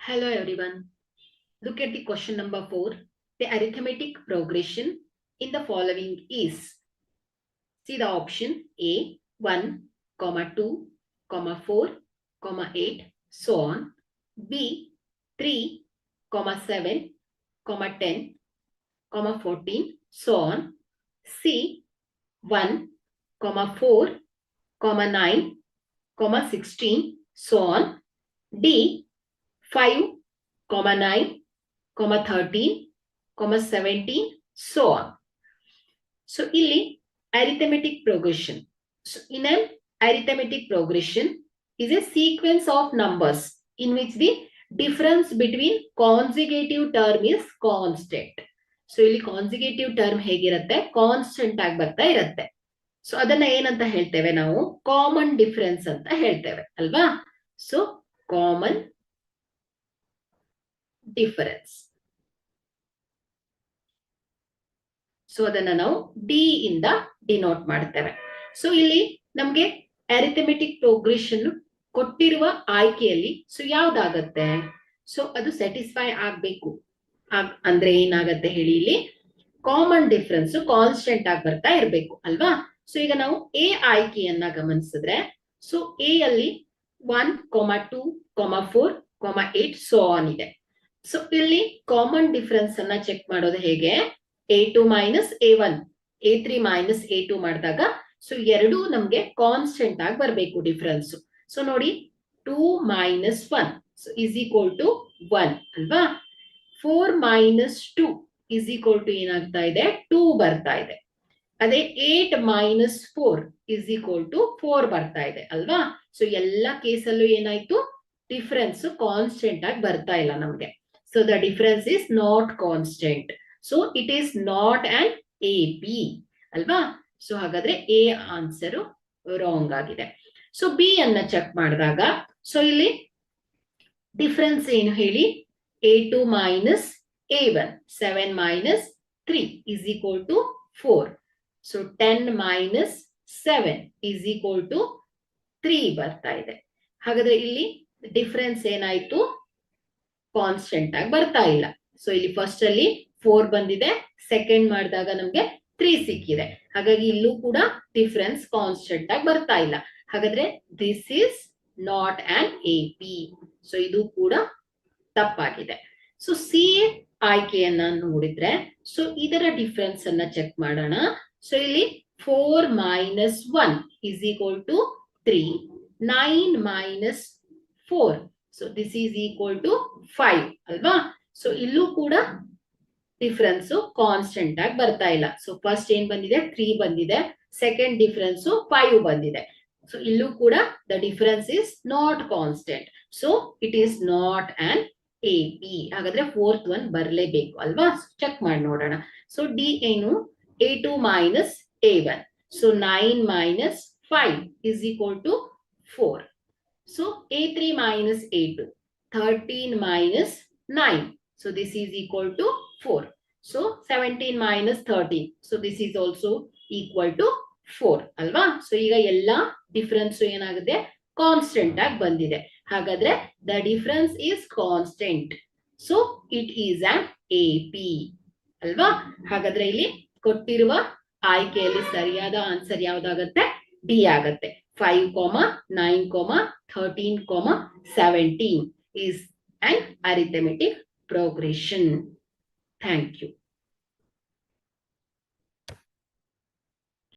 Hello everyone. Look at the question number 4. The arithmetic progression in the following is. See the option A 1, 2, 4, 8, so on. B 3, 7, 10, 14, so on. C 1, 4, 9, 16, so on. D 5, 9, 13, 17, so on. So, illi arithmetic progression. So, in an arithmetic progression is a sequence of numbers in which the difference between consecutive term is constant. So, illi consecutive term ಹೇಗಿರುತ್ತೆ constant ಆಗಿ ಬರ್ತಾ ಇರುತ್ತೆ. So ಅದನ್ನ ಏನಂತ ಹೇಳ್ತೇವೆ ನಾವು common difference ಅಂತ ಹೇಳ್ತೇವೆ ಅಲ್ವಾ. So common difference. ಸೊ ಅದನ್ನ ನಾವು ಡಿ ಇಂದ ಡಿನೋಟ್ ಮಾಡ್ತೇವೆ. ಸೊ ಇಲ್ಲಿ ನಮ್ಗೆ ಅರಿಥಮೆಟಿಕ್ ಪ್ರೋಗ್ರೆಷನ್ ಕೊಟ್ಟಿರುವ ಆಯ್ಕೆಯಲ್ಲಿ ಸೊ ಯಾವ್ದಾಗತ್ತೆ, ಸೊ ಅದು ಸ್ಯಾಟಿಸ್ಫೈ ಆಗ್ಬೇಕು. ಅಂದ್ರೆ ಏನಾಗತ್ತೆ ಹೇಳಿ, ಇಲ್ಲಿ ಕಾಮನ್ ಡಿಫರೆನ್ಸ್ ಕಾನ್ಸ್ಟೆಂಟ್ ಆಗಿ ಬರ್ತಾ ಇರ್ಬೇಕು ಅಲ್ವಾ. ಸೊ ಈಗ ನಾವು ಎ ಆಯ್ಕೆಯನ್ನ ಗಮನಿಸಿದ್ರೆ, ಸೊ ಎ ಅಲ್ಲಿ 1, 2, 4, 8 ಸೋ ಆನ್ ಇದೆ. ಸೊ ಇಲ್ಲಿ ಕಾಮನ್ ಡಿಫರೆನ್ಸ್ ಅನ್ನ ಚೆಕ್ ಮಾಡೋದು ಹೇಗೆ, A2 minus A1, A3 minus A2 ಮಾಡಿದಾಗ ಸೊ ಎರಡೂ ನಮ್ಗೆ ಕಾನ್ಸ್ಟೆಂಟ್ ಆಗಿ ಬರಬೇಕು ಡಿಫರೆನ್ಸ್. ಸೊ ನೋಡಿ 2 minus 1 so is equal to 1 ಅಲ್ವಾ. 4 ಮೈನಸ್ 2 ಇಸ್ ಈಕ್ವಲ್ ಟು ಏನಾಗ್ತಾ ಇದೆ 2 ಬರ್ತಾ ಇದೆ. ಅದೇ 8 ಮೈನಸ್ 4 ಇಸ್ ಈಕ್ವಲ್ ಟು 4 ಬರ್ತಾ ಇದೆ ಅಲ್ವಾ. ಸೊ ಎಲ್ಲ ಕೇಸಲ್ಲೂ ಏನಾಯ್ತು, ಡಿಫರೆನ್ಸ್ ಕಾನ್ಸ್ಟೆಂಟ್ ಆಗಿ ಬರ್ತಾ ಇಲ್ಲ ನಮ್ಗೆ. So the difference is not constant. So it is not an AP ಅಲ್ವಾ. ಸೊ ಹಾಗಾದ್ರೆ ಎ ಆನ್ಸರ್ ರಾಂಗ್ ಆಗಿದೆ. ಸೊ ಬಿ ಅನ್ನ ಚೆಕ್ ಮಾಡಿದಾಗ ಸೊ ಇಲ್ಲಿ ಡಿಫರೆನ್ಸ್ ಏನು ಹೇಳಿ, A2 minus A1, 7 minus 3 is equal to 4. So 10 minus 7 is equal to 3 ಬರ್ತಾ ಇದೆ. ಹಾಗಾದ್ರೆ ಇಲ್ಲಿ ಡಿಫರೆನ್ಸ್ ಏನಾಯ್ತು, ಕಾನ್ಸ್ಟೆಂಟ್ ಆಗಿ ಬರ್ತಾ ಇಲ್ಲ. ಸೊ ಇಲ್ಲಿ ಫಸ್ಟ್ ಅಲ್ಲಿ 4 ಬಂದಿದೆ, ಸೆಕೆಂಡ್ ಮಾಡಿದಾಗ ನಮ್ಗೆ 3 ಸಿಕ್ಕಿದೆ. ಹಾಗಾಗಿ ಇಲ್ಲೂ ಕೂಡ ಡಿಫರೆನ್ಸ್ ಕಾನ್ಸ್ಟೆಂಟ್ ಆಗಿ ಬರ್ತಾ ಇಲ್ಲ. ಹಾಗಾದ್ರೆ this is not an AP. So ಇದು ಕೂಡ ತಪ್ಪಾಗಿದೆ. ಸೊ ಸಿ ಆಯ್ಕೆಯನ್ನ ನೋಡಿದ್ರೆ ಸೊ ಇದರ ಡಿಫರೆನ್ಸ್ ಅನ್ನ ಚೆಕ್ ಮಾಡೋಣ. ಸೊ ಇಲ್ಲಿ 4 minus 1 is equal to 3, 9 minus 4 so this is equal to 5 ಅಲ್ವಾ. ಸೊ ಇಲ್ಲೂ ಕೂಡ ಡಿಫರೆನ್ಸ್ ಕಾನ್ಸ್ಟೆಂಟ್ ಆಗಿ ಬರ್ತಾ ಇಲ್ಲ. ಸೊ ಫಸ್ಟ್ ಏನ್ ಬಂದಿದೆ 3 ಬಂದಿದೆ, ಸೆಕೆಂಡ್ ಡಿಫರೆನ್ಸ್ 5 ಬಂದಿದೆ. ಸೊ ಇಲ್ಲೂ ಕೂಡ the difference is not constant. So it is not an AP. ಹಾಗಾದ್ರೆ ಫೋರ್ತ್ ಒನ್ ಬರಲೇಬೇಕು ಅಲ್ವಾ. ಚೆಕ್ ಮಾಡಿ ನೋಡೋಣ. ಸೊ ಡಿ ಏನು, A2 minus A1. So 9 minus 5 is equal to 4. So A3 minus A2, 13 minus 9. So this is equal to 4. So 17 minus 13. So this is also equal to 4 ಅಲ್ವಾ. So ಈಗ ಎಲ್ಲ difference ಏನಾಗಿದೆ, constant ಆಗಿ ಬಂದಿದೆ. ಹಾಗಾದ್ರೆ the difference is constant. So it is on AP ಅಲ್ವಾ. ಹಾಗಾದ್ರೆ ಇಲ್ಲಿ ಕೊಟ್ಟಿರುವ ಆಯ್ಕೆಯಲ್ಲಿ ಸರಿಯಾದ ಆನ್ಸರ್ ಯಾವ್ದಾಗತ್ತೆ, ಡಿ ಆಗತ್ತೆ. 5, 9, 13, 17 is an arithmetic progression. Thank you.